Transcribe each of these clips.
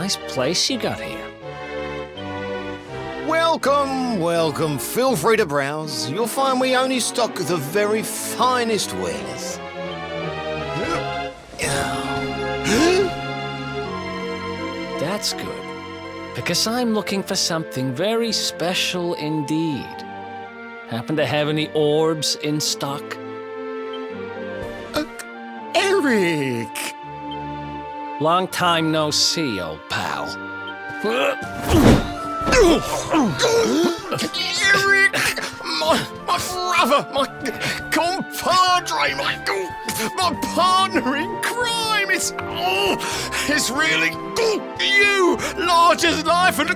nice place you got here. Welcome, welcome. Feel free to browse. You'll find we only stock the very finest wares. That's good, because I'm looking for something very special indeed. Happen to have any orbs in stock? Eric! Long time no see, old pal. Eric! My brother, my compadre, my partner in crime! It's really you, large as life and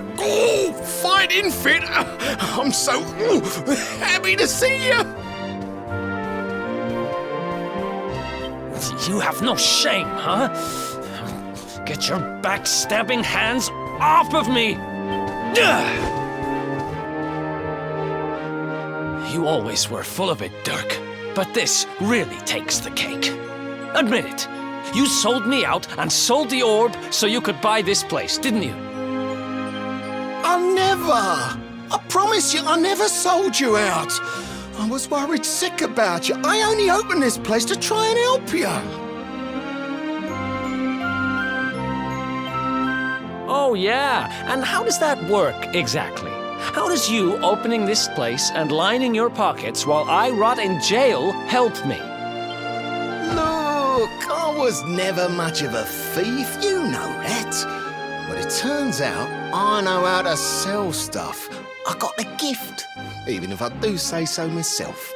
fighting fit. I'm so happy to see you. You have no shame, huh? Get your backstabbing hands off of me! You always were full of it, Dirk. But this really takes the cake. Admit it. You sold me out and sold the orb so you could buy this place, didn't you? I promise you, I never sold you out. I was worried sick about you. I only opened this place to try and help you. Oh, yeah. And how does that work exactly? How does you opening this place and lining your pockets while I rot in jail help me? Look, I was never much of a thief, you know that. But it turns out I know how to sell stuff. I got the gift, even if I do say so myself.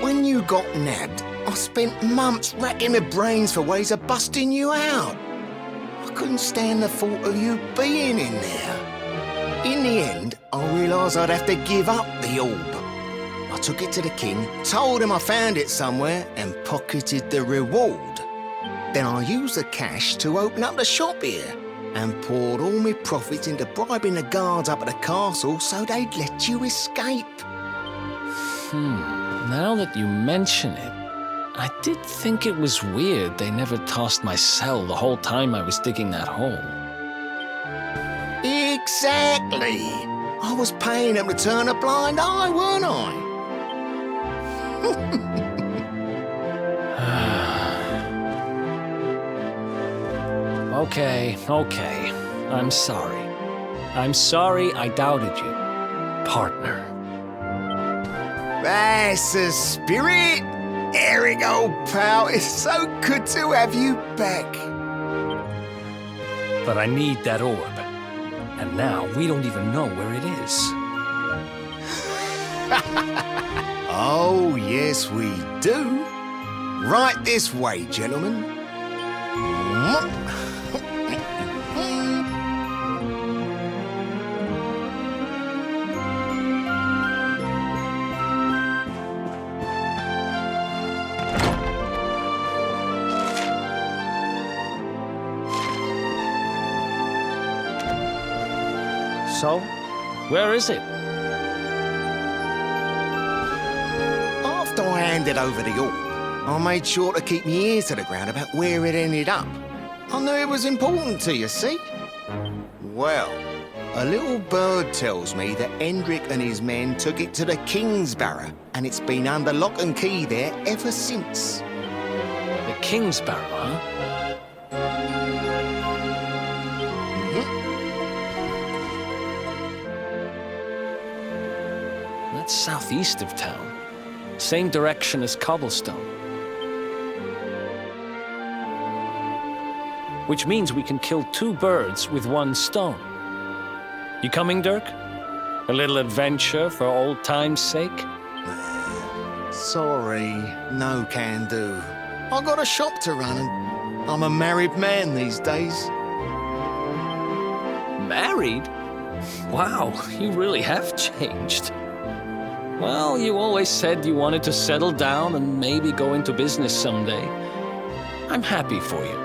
When you got nabbed, I spent months racking my brains for ways of busting you out. I couldn't stand the thought of you being in there. In the end, I realised I'd have to give up the orb. I took it to the king, told him I found it somewhere, and pocketed the reward. Then I used the cash to open up the shop here, and poured all my profits into bribing the guards up at the castle so they'd let you escape. Now that you mention it, I did think it was weird they never tossed my cell the whole time I was digging that hole. Exactly. I was paying them to turn a blind eye, weren't I? Okay. I'm sorry. I'm sorry I doubted you, partner. That's the spirit. Eric, old pal, it's so good to have you back. But I need that orb. And now we don't even know where it is. Oh, yes, we do. Right this way, gentlemen. So, where is it? After I handed over the orb, I made sure to keep my ears to the ground about where it ended up. I knew it was important to you, see? Well, a little bird tells me that Hendrik and his men took it to the Kingsbarrow, and it's been under lock and key there ever since. The Kingsbarrow, huh? That's southeast of town. Same direction as Cobblestone. Which means we can kill two birds with one stone. You coming, Dirk? A little adventure for old time's sake? Sorry, no can do. I got a shop to run and I'm a married man these days. Married? Wow, you really have changed. Well, you always said you wanted to settle down and maybe go into business someday. I'm happy for you.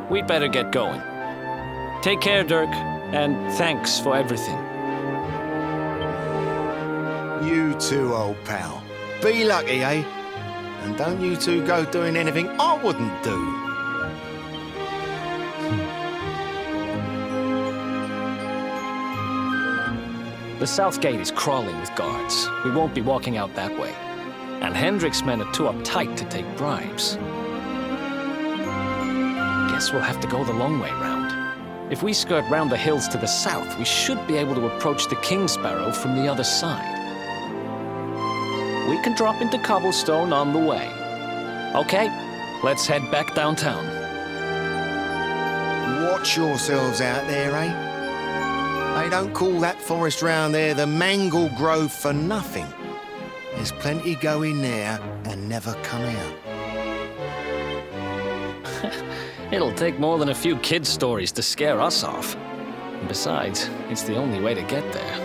We'd better get going. Take care, Dirk, and thanks for everything. You too, old pal. Be lucky, eh? And don't you two go doing anything I wouldn't do. The south gate is crawling with guards. We won't be walking out that way. And Hendrik's men are too uptight to take bribes. Guess we'll have to go the long way round. If we skirt round the hills to the south, we should be able to approach the King Sparrow from the other side. We can drop into Cobblestone on the way. Okay, let's head back downtown. Watch yourselves out there, eh? They don't call that forest round there the Manglegrove for nothing. There's plenty go in there and never come out. It'll take more than a few kids' stories to scare us off. And besides, it's the only way to get there.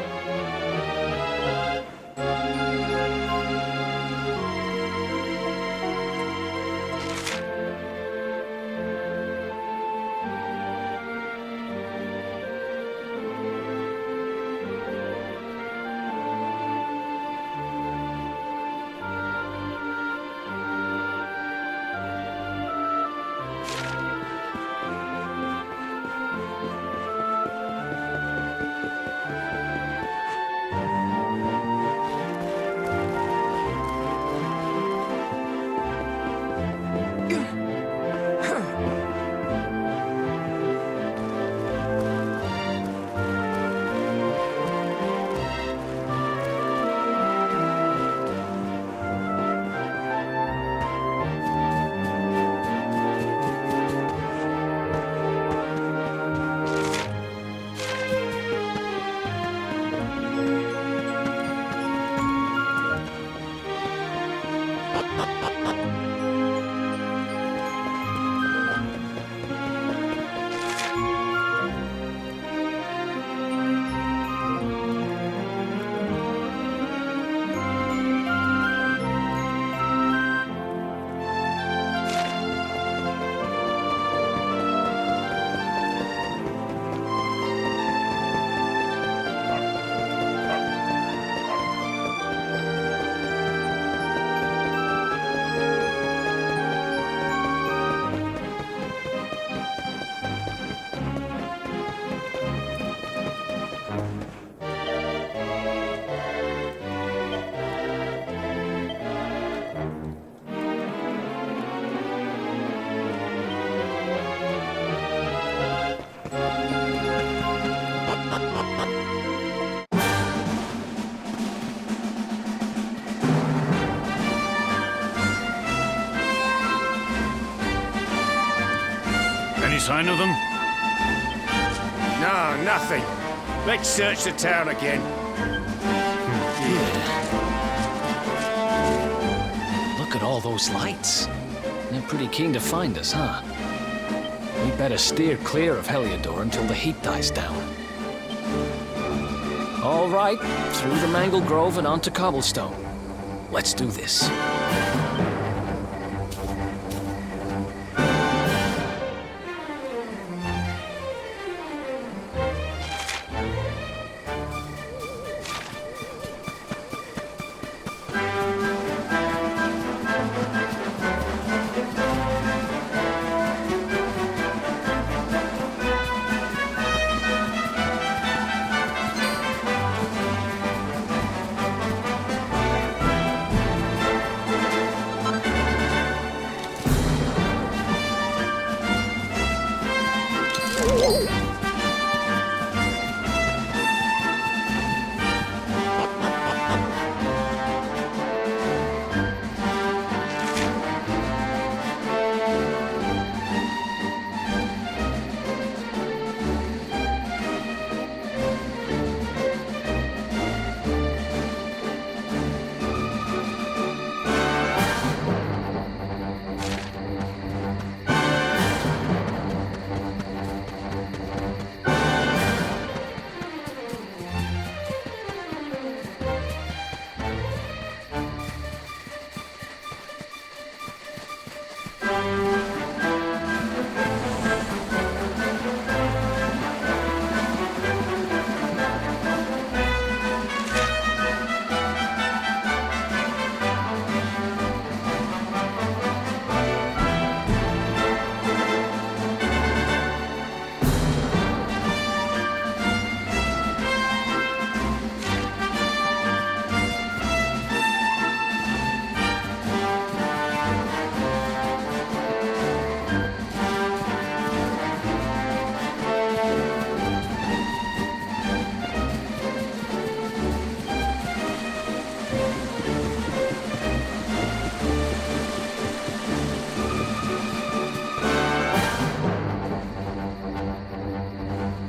Any sign of them? No, nothing. Let's search the town again. Look at all those lights. They're pretty keen to find us, huh? We better steer clear of Heliodor until the heat dies down. All right, through the Manglegrove and onto Cobblestone. Let's do this.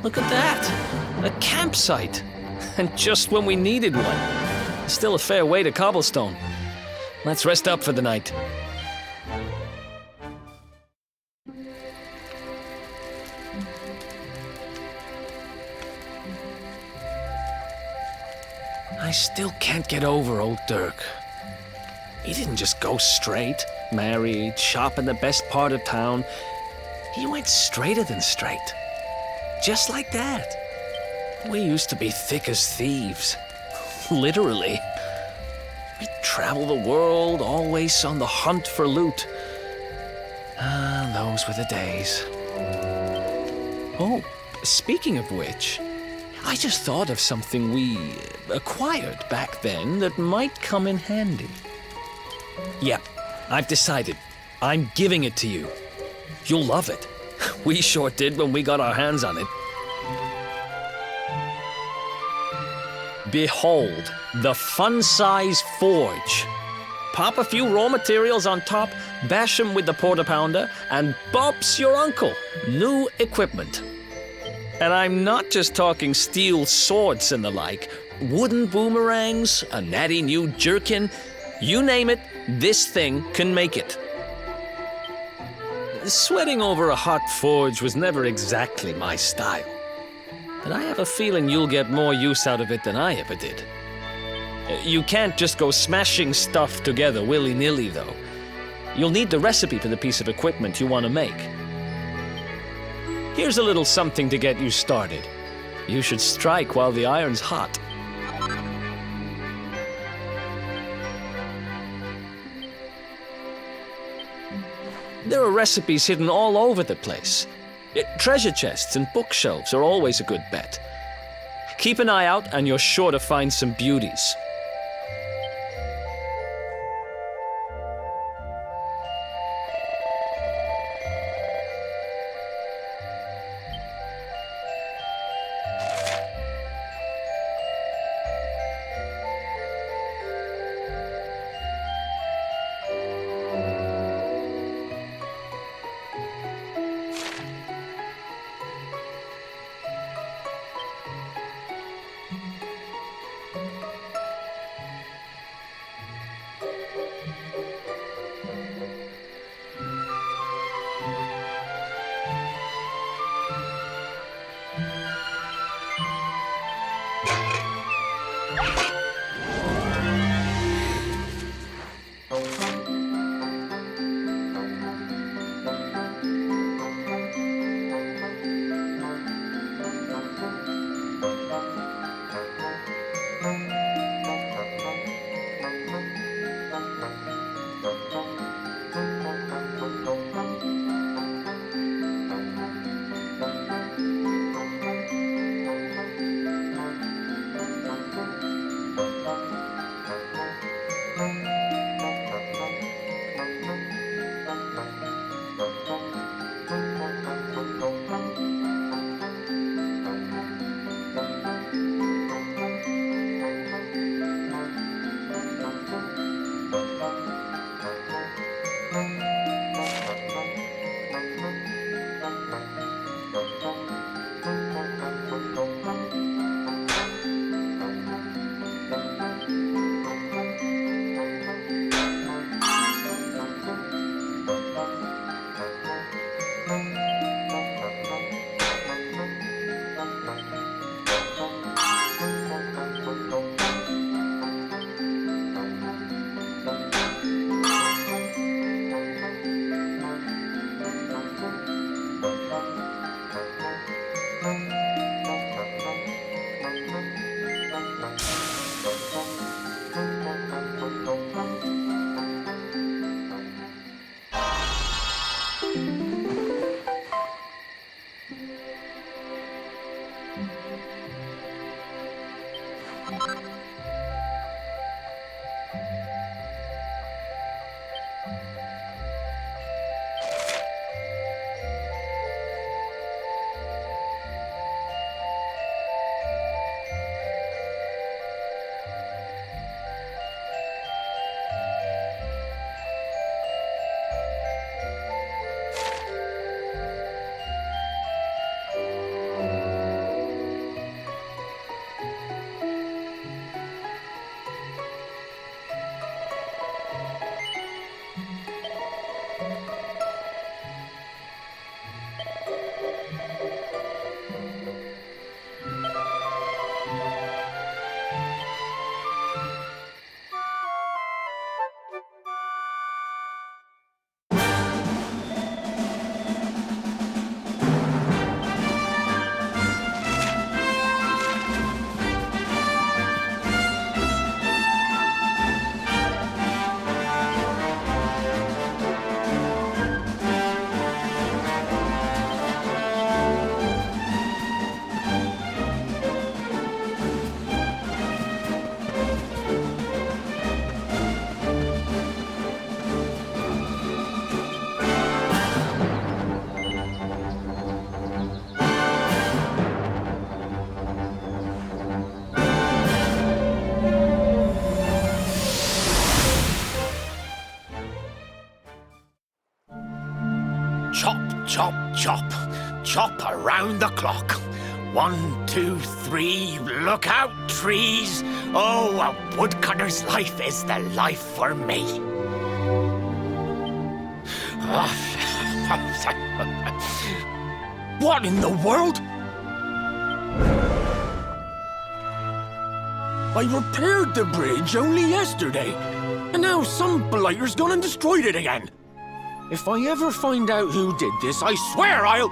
Look at that! A campsite! And just when we needed one. Still a fair way to cobblestone. Let's rest up for the night. I still can't get over old Dirk. He didn't just go straight, married, shop in the best part of town. He went straighter than straight. Just like that. We used to be thick as thieves. Literally. We'd travel the world, always on the hunt for loot. Ah, those were the days. Oh, speaking of which, I just thought of something we acquired back then that might come in handy. Yep, I've decided. I'm giving it to you. You'll love it. We sure did when we got our hands on it. Behold, the fun-size forge. Pop a few raw materials on top, bash 'em with the porta-pounder, and bop's your uncle. New equipment. And I'm not just talking steel swords and the like. Wooden boomerangs, a natty new jerkin. You name it, this thing can make it. Sweating over a hot forge was never exactly my style. But I have a feeling you'll get more use out of it than I ever did. You can't just go smashing stuff together willy-nilly, though. You'll need the recipe for the piece of equipment you want to make. Here's a little something to get you started. You should strike while the iron's hot. There are recipes hidden all over the place. Treasure chests and bookshelves are always a good bet. Keep an eye out and you're sure to find some beauties. chop. Chop around the clock. 1, 2, 3, look out, trees. Oh, a woodcutter's life is the life for me. What in the world? I repaired the bridge only yesterday, and now some blighter's gone and destroyed it again. If I ever find out who did this, I swear I'll...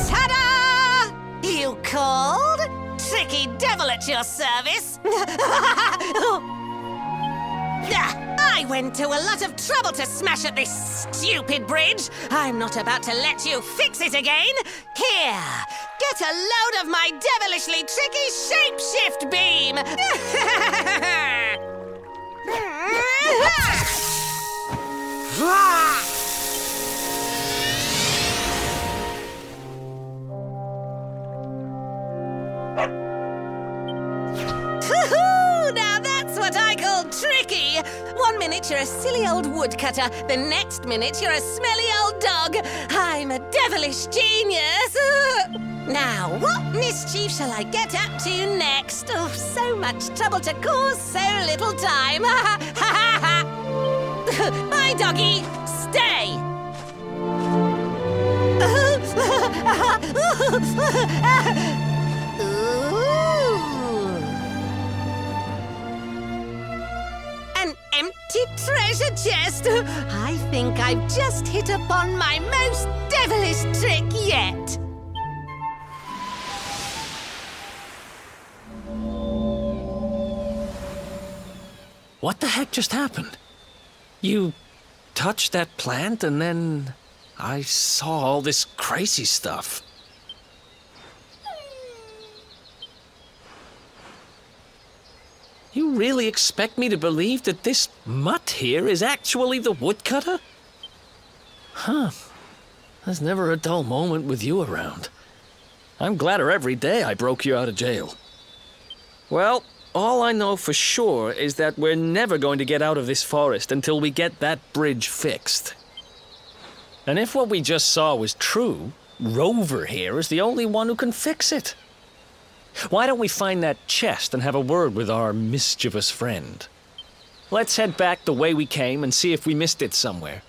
Ta-da! You called? Tricky devil at your service. I went to a lot of trouble to smash at this stupid bridge. I'm not about to let you fix it again. Here, get a load of my devilishly tricky shapeshift beam. Now that's what I call tricky. 1 minute you're a silly old woodcutter, the next minute you're a smelly old dog. I'm a devilish genius. Now, what mischief shall I get up to next? Oh, so much trouble to cause so little time. Bye, doggy. Stay. An empty treasure chest. I think I've just hit upon my most devilish trick yet. What the heck just happened? You touched that plant and then I saw all this crazy stuff. You really expect me to believe that this mutt here is actually the woodcutter? Huh. There's never a dull moment with you around. I'm gladder every day I broke you out of jail. Well, all I know for sure is that we're never going to get out of this forest until we get that bridge fixed. And if what we just saw was true, Rover here is the only one who can fix it. Why don't we find that chest and have a word with our mischievous friend? Let's head back the way we came and see if we missed it somewhere.